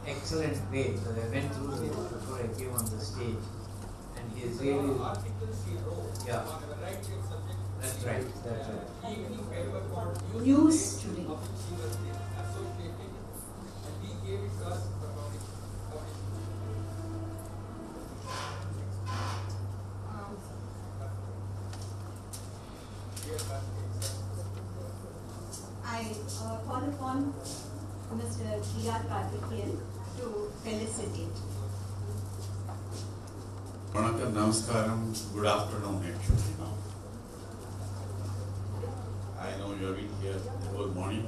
excellent way. So I went through it before I came on the stage, and he is really, yeah, that's right, that's right. News today. I call upon Mr. T.R. Karthikeyan to felicitate. Vanakkam, Namaskaram, good afternoon actually now. I know you have been here the whole morning.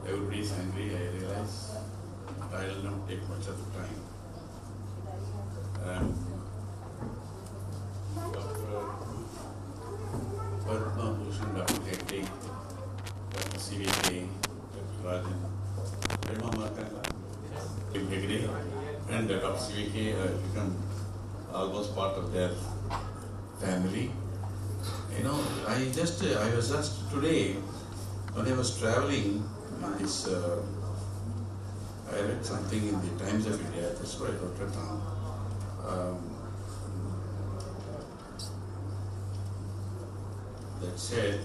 Everybody is angry, I realize. But I will not take much of the time. Dr. Padma Bhushan, Dr. Hegde, Dr. CVK, Dr. Rajan, Padma Markanda, Hegde, and Dr. CVK have become almost part of their family. You know, I was just today, when I was traveling, this, I read something in the Times of India, that's why I wrote it down, that said,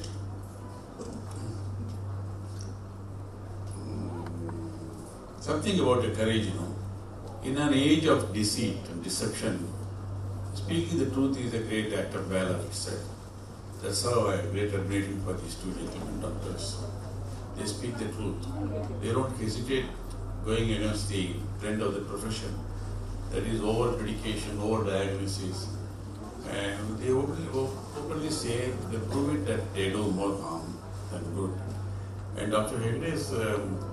something about the courage, you know. In an age of deceit and deception, speaking the truth is a great act of valor, it said. That's how I have great admiration for these two gentlemen doctors. They speak the truth. They don't hesitate going against the trend of the profession. That is over dedication, over diagnosis. And they openly say, they prove it that they do more harm than good. And Dr. Hegde's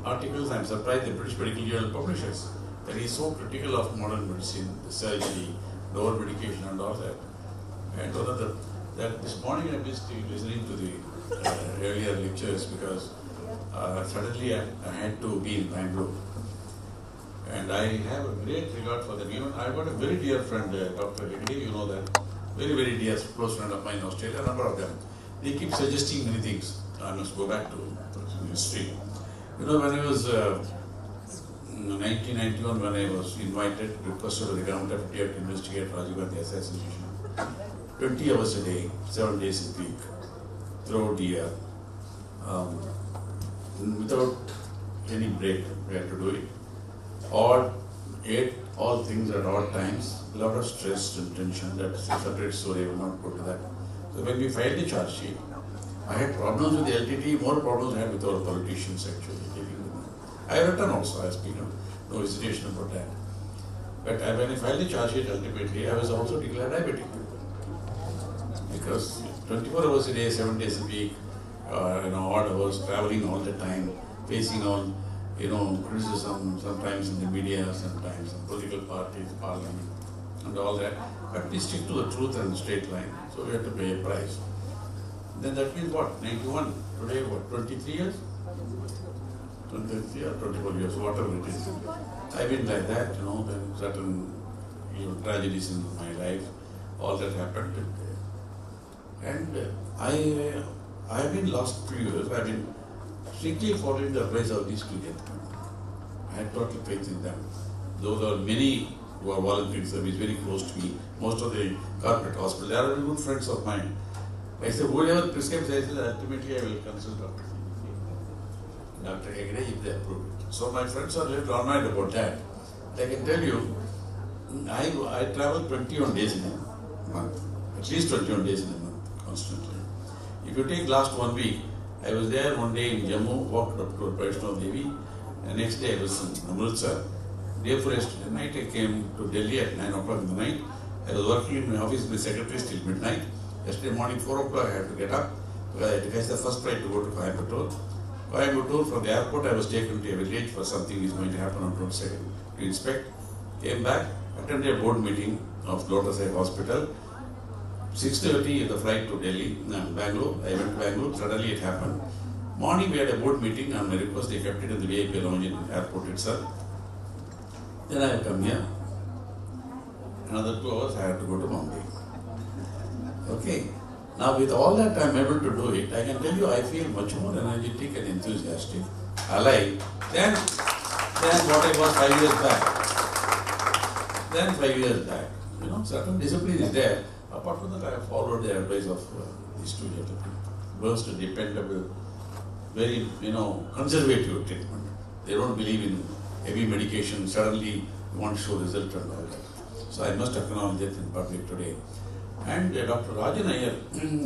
articles, I'm surprised the British Medical Journal publishes that he is so critical of modern medicine, the surgery, the over medication and all that. And one of that this morning I missed listening to the earlier lectures because suddenly I had to be in Bangalore. And I have a great regard for them. Even I've got a very dear friend, Dr. Hegde, you know that. Very, very dear, close friend of mine in Australia, a number of them. They keep suggesting many things. I must go back to history. You know, when I was in 1991, when I was invited, requested by the government of India to investigate Rajiv Gandhi assassination, 20 hours a day, 7 days a week, throughout the year, without any break, we had to do it. Ate all things at odd times, a lot of stress and tension. That's a separate story, I will not go to that. So when we filed the charge sheet, I had problems with the LTT, more problems I had with our politicians actually. I have written also, I speak, no hesitation about that. But when I filed the charge sheet ultimately, I was also declared diabetic. Because 24 hours a day, 7 days a week, odd hours, traveling all the time, facing all, criticism, sometimes in the media, sometimes in political parties, parliament, and all that. But we stick to the truth and the straight line, so we have to pay a price. Then that means what? 91, today what, 23 years? 23 or 24 years, whatever it is. I've been like that, then certain tragedies in my life, all that happened. And I've been last few years, I've been strictly following the advice of these two gentlemen. I had total faith in them. Those are many who are volunteering service very close to me, most of the corporate hospitals. They are very good friends of mine. I said, whoever prescribes, I said, ultimately I will consult Dr. Hegde if they approve it. So my friends are a little annoyed about that. I can tell you, I travel 21 days in a month, at least 21 days in a month, constantly. If you take last 1 week, I was there one day in Jammu, walked up to Vaishnav Devi. The next day I was in Amritsar. Day before yesterday night I came to Delhi at 9 o'clock in the night. I was working in my office with secretaries till midnight. Yesterday morning 4 o'clock I had to get up because I had to catch the first flight to go to Coimbatore. Coimbatore, from the airport I was taken to a village for something is going to happen on 22nd to inspect. Came back, attended a board meeting of Lotus Eye Hospital. 6:30 the flight to Delhi, Bangalore. I went to Bangalore, suddenly it happened. Morning we had a board meeting on my request, they kept it in the VIP lounge in the airport itself. Then I have come here. Another 2 hours I had to go to Bombay. Okay. Now with all that I am able to do it, I can tell you I feel much more energetic and enthusiastic, alive than than what I was 5 years back. Then 5 years back. You know, certain discipline is there. Apart from that, I have followed the advice of these two gentlemen. Most dependable, very, conservative treatment. They don't believe in heavy medication. Suddenly, you want to show result and all that. So I must acknowledge that in public today. And Dr. Rajan Iyer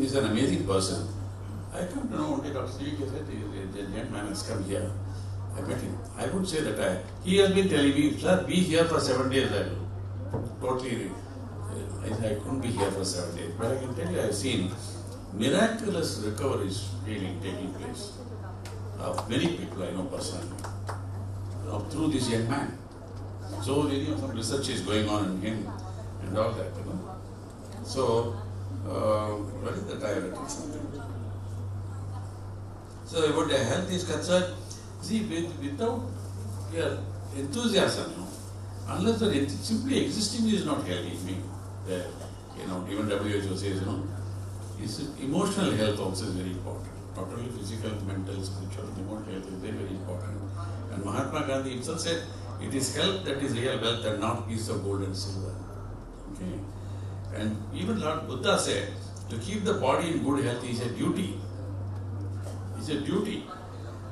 is an amazing person. I come to know one day Dr. C.V.K. said, the young man has come here. I met him. I would say that he has been telling me, sir, be here for 7 days. I couldn't be here for 7 days. But I can tell you, I have seen miraculous recoveries really taking place of many people I know personally, through this young man. So, some research is going on in him and all that, So, what is that I have written something? So, about the health is concerned, see, without your enthusiasm, unless the simply existing is not healthy, even WHO says, emotional health also is very important. Not only physical, mental, spiritual, emotional health is very, very important. And Mahatma Gandhi himself said, it is health that is real wealth and not piece of gold and silver. Okay. And even Lord Buddha said, to keep the body in good health is a duty. It's a duty.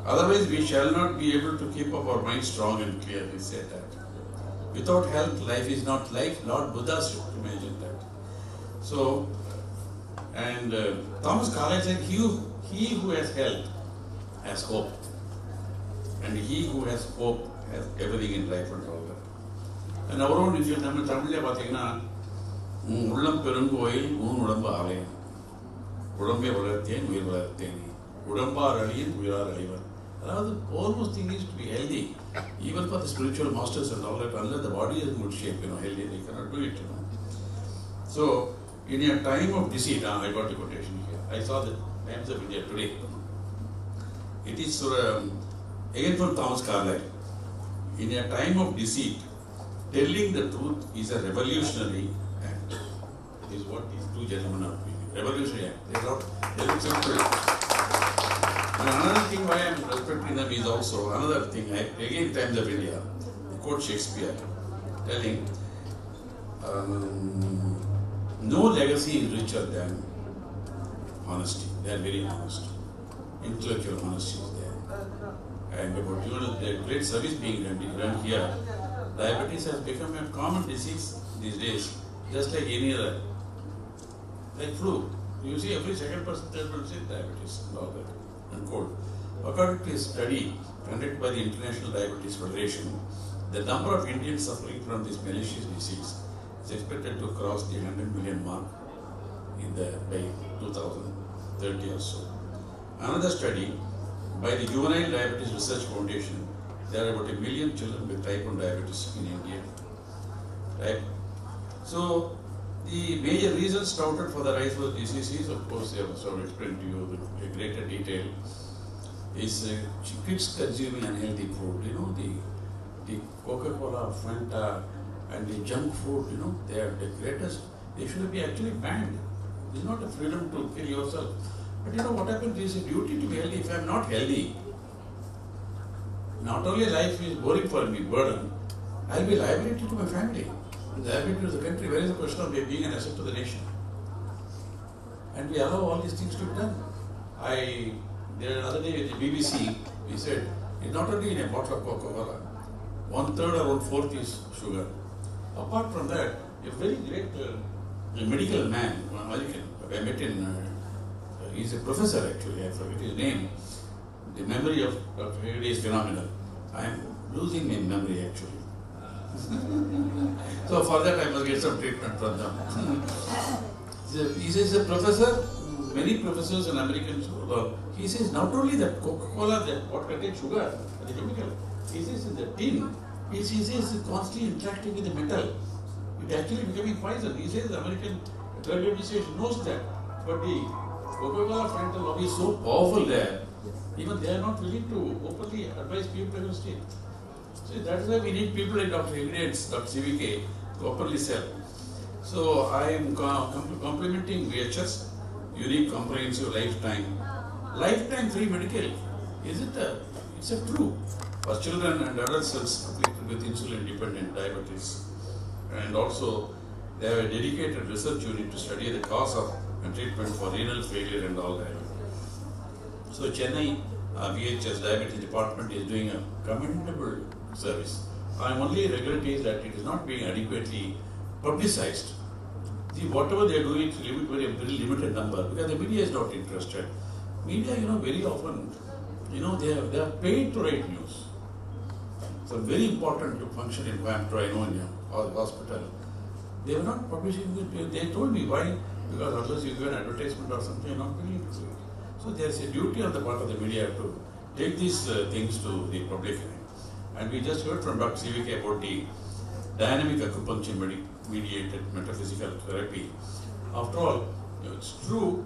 Otherwise, we shall not be able to keep up our mind strong and clear. He said that. Without health, life is not life. Lord Buddha should imagine that. So, and Thomas Carlyle said, he who has health has hope. And he who has hope has everything in life and all that. And our own, if you Tamil Pathina, Ulam Perungoil, Un Udamba Alay, Udambe Valathen, we Valateni, Udamba Ralian, we are alive. Almost thing is to be healthy, even for the spiritual masters and all that, unless the body is in good shape, healthy, they cannot do it, So, in a time of deceit, I got a quotation here. I saw the Times of India today. It is again from Thomas Carlyle. In a time of deceit, telling the truth is a revolutionary act. It is what these two gentlemen are doing. Revolutionary act. They are very simple. And another thing why I am respecting them is also another thing. Again, Times of India. They quote Shakespeare, telling, no legacy is richer than honesty. They are very honest. Intellectual honesty is there. And about the great service being run here, diabetes has become a common disease these days, just like any other. Like flu. You see every second person, third person says diabetes and all that, and cold. According to a study conducted by the International Diabetes Federation, the number of Indians suffering from this malicious disease is expected to cross the 100 million mark by 2030 or so. Another study by the Juvenile Diabetes Research Foundation, there are about 1 million children with type 1 diabetes in India. Right? So, the major reasons touted for the rise of the disease is, of course, I have sort of explained to you with greater detail, is kids consuming unhealthy food. The Coca-Cola, Fanta, and the junk food, they are the greatest. They should be actually banned. It's not a freedom to kill yourself. But what happens is a duty to be healthy. If I am not healthy, not only life is boring for me, burden, I will be liability to my family. Liability to the country. Where is the question of being an asset to the nation? And we allow all these things to be done. The other day with the BBC, we said, it's not only in a bottle of Coca-Cola, 1/3 or 1/4 is sugar. Apart from that, a very great medical man, I met in, he's a professor actually, I forget his name. The memory of Dr. Hegde is phenomenal. I am losing my memory actually. So for that I must get some treatment from them. He says a professor, many professors and Americans, he says not only that Coca-Cola, that what contains sugar, the chemical, he says in the tin, he says constantly interacting with the metal. It actually becoming poison. He says the American drug administration knows that. But the Coca-Cola Fanta lobby is so powerful there, even they are not willing to openly advise people against it. So that is why we need people like Dr. Hegde and Dr. C.V.K. to openly sell. So I am complimenting VHS, unique comprehensive lifetime free medical. It's a true. for children and adult cells afflicted with insulin-dependent diabetes. And also, they have a dedicated research unit to study the cause of and treatment for renal failure and all that. So Chennai VHS Diabetes Department is doing a commendable service. I am only regretting is that it is not being adequately publicized. See, whatever they are doing, it's very limited number because the media is not interested. Media, very often, they are paid to write news. So very important to function in Coimbatore, I know in your hospital. They were not publishing it. They told me why. Because unless you give an advertisement or something, you're not willing to do it. So there is a duty on the part of the media to take these things to the public. And we just heard from Dr. CVK about the dynamic acupuncture mediated metaphysical therapy. After all, it's true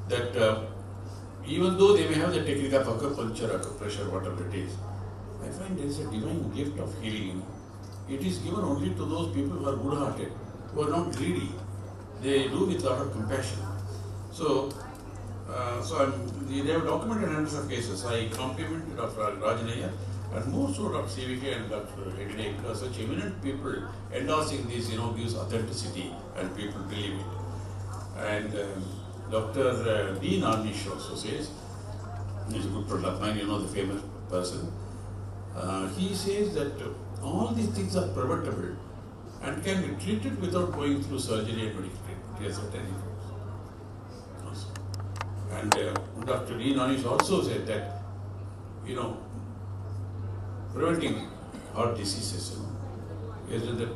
that even though they may have the technique of acupuncture, acupressure, whatever it is, I find there is a divine gift of healing. It is given only to those people who are good-hearted, who are not greedy. They do with a lot of compassion. So they have documented hundreds of cases. I complimented Dr. Rajan Iyer and more so Dr. CVK and Dr. Hegde because such eminent people endorsing this, gives authenticity and people believe it. And Dr. D. Narnish also says, he's a good friend of mine, the famous person. He says that all these things are preventable and can be treated without going through surgery and medical treatment. Yes, at any cost. And Dr. D. Narnish also said that, preventing heart diseases is the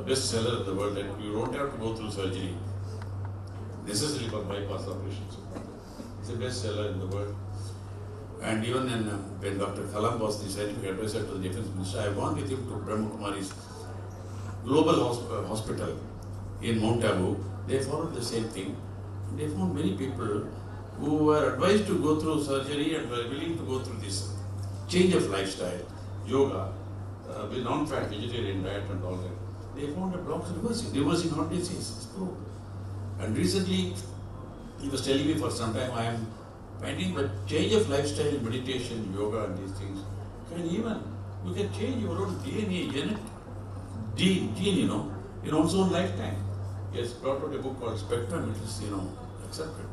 best seller in the world, and you don't have to go through surgery necessarily for bypass operations. It's the best seller in the world. And even when Dr. Kalam was the scientific advisor to the Defense Minister, I went with him to Brahma Kumari's global hospital in Mount Abu. They followed the same thing. They found many people who were advised to go through surgery and were willing to go through this change of lifestyle, yoga, with non-fat vegetarian diet and all that. They found a blocks reversing heart disease. It's true. And recently, he was telling me for some time, I am finding that change of lifestyle, meditation, yoga and these things you can change your own DNA, gene, in one's own lifetime. He has brought out a book called Spectrum, which is, accepted.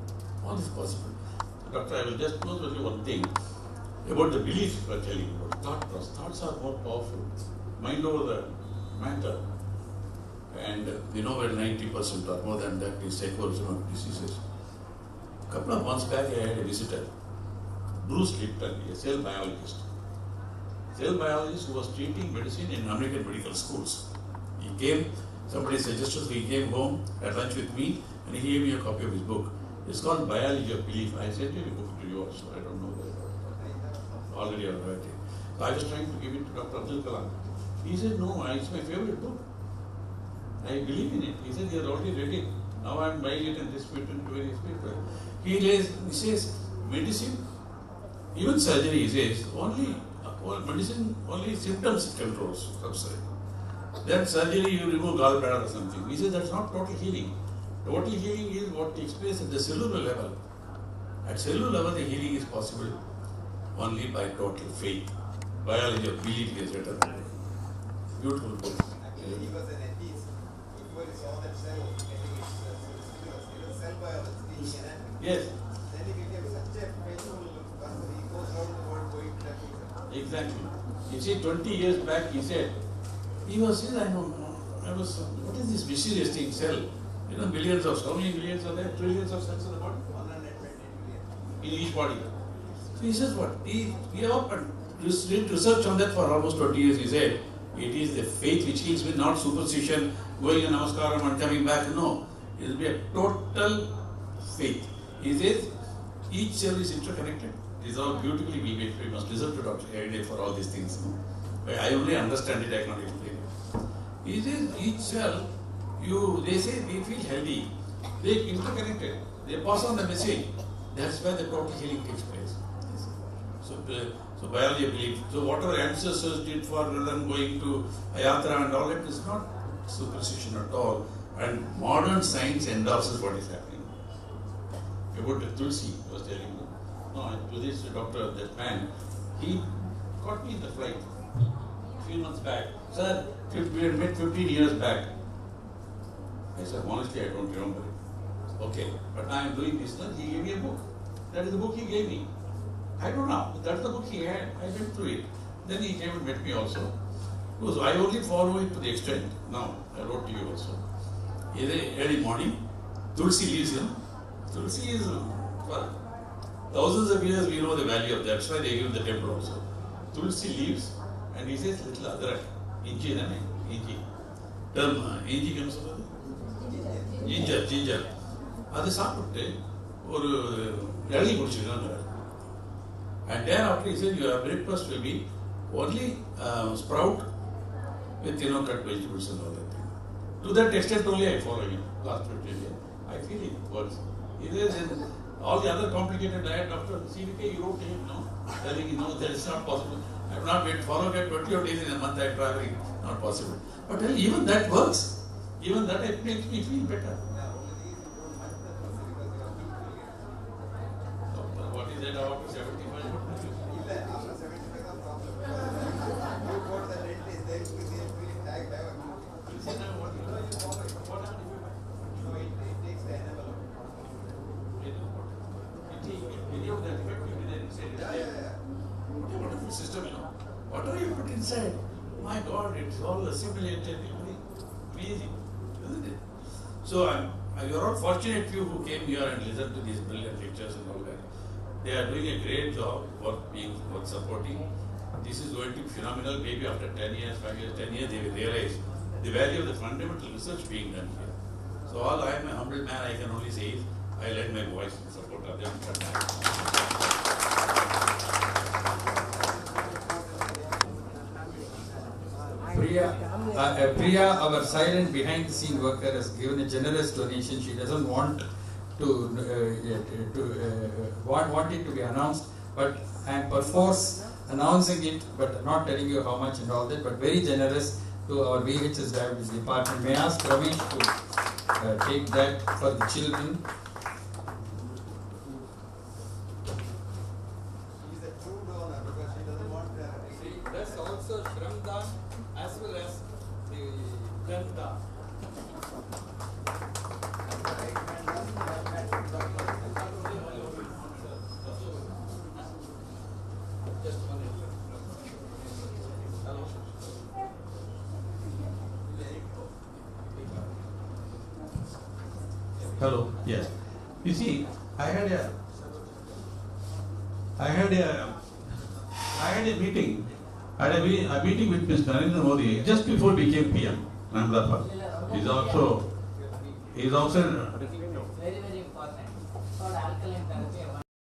All is possible. Doctor, I will just close with you one thing about the belief you are telling about. Thoughts are more powerful. Mind over the matter. And where 90% or more than that is psychosis of diseases. A couple of months back, I had a visitor, Bruce Lipton, a cell biologist. Cell biologist who was treating medicine in American medical schools. He came, somebody suggested, so he came home, had lunch with me, and he gave me a copy of his book. It's called Biology of Belief. I sent you a book to you also, I don't know that. Already I've read it. So I was trying to give it to Dr. Abdul Kalam. He said, no, it's my favorite book. I believe in it. He said, you have already read it. Now I am buying it and distributing to various people. He says, medicine, even surgery, he says, medicine only symptoms it controls, subside. Then surgery, you remove gallbladder or something. He says that's not total healing. Total healing is what takes place at the cellular level. At cellular level, the healing is possible only by total faith. Biology of Belief is written. Beautiful book. He was an atheist. Before he saw that cell, cell biology, Yes. then he became such a faithful person. He goes around the world going to that people. Exactly. You see, 20 years back, he said, what is this mysterious thing, cell? Billions of, how many billions are there? Trillions of cells in the body? 120 million. In each body. So he says what? We have opened, did research on that for almost 20 years. He said, it is the faith which heals with, not superstition, going in namaskaram and coming back. No. It will be a total faith. He says, each cell is interconnected. These are beautifully we must listen to Dr. Hegde for all these things. I only understand it, I cannot explain it. He says, each cell, they say we feel healthy. They interconnected. They pass on the message. That's where the total healing takes place. So biology of belief. So whatever ancestors did for them going to Ayatra and all that is not superstition at all. And modern science endorses what is happening. About Tulsi, I was telling you. No, to this doctor, that man, he caught me in the flight a few months back. Sir, we had met 15 years back. I said, honestly, I don't remember it. Okay, but I am doing business. He gave me a book. That is the book he gave me. I don't know. That's the book he had. I went through it. Then he came and met me also. So I only follow it to the extent. Now, I wrote to you also. Early morning, Tulsi leaves him. Tulsi is for thousands of years we know the value of that. That's why they give the temple also. Tulsi leaves and he says little adrak. Inchi is inchi. Term inchi comes over. Ginger. அது சாப்பிட்டு ஒரு இளநீ குடிச்சிருக்காங்க. And thereafter he said your breakfast will be only sprout with cut vegetables and all that thing. To that extent only I follow him. Last 15 years. I feel it works. It is in all the other complicated diet after CVK you wrote to him, no? Telling him, no, that is not possible. I have not been followed at 20 odd days in a month I am traveling. Not possible. But even that works. Even that it makes me feel better. What is that about 75? After 75 the problem. You got the rent is there, you will be tagged by no, it takes the envelope. Any of that effect will be there inside. Yeah. What a wonderful system, Whatever you put inside, my God, it's all assimilated, amazing, isn't it? So you're all fortunate few who came here and listened to these brilliant lectures and all that. They are doing a great job worth supporting. This is going to be phenomenal. Maybe after 10 years, 5 years, 10 years, they will realize the value of the fundamental research being done here. So all I am a humble man, I can only say is, I lend my voice in support of them. Priya, our silent behind-the-scene worker, has given a generous donation. She doesn't want want it to be announced, but I am perforce announcing it, but not telling you how much and all that. But very generous to our VHS Diabetes department. May I ask Ramesh to take that for the children. She's a true donor because she doesn't want She does also Shramdan as well as the Granth. Just one minute. Hello. Yes. You see, I had a meeting. I had a meeting with Mr. Narendra Modi just before he became PM. Ahmedabad. He's also very, very important.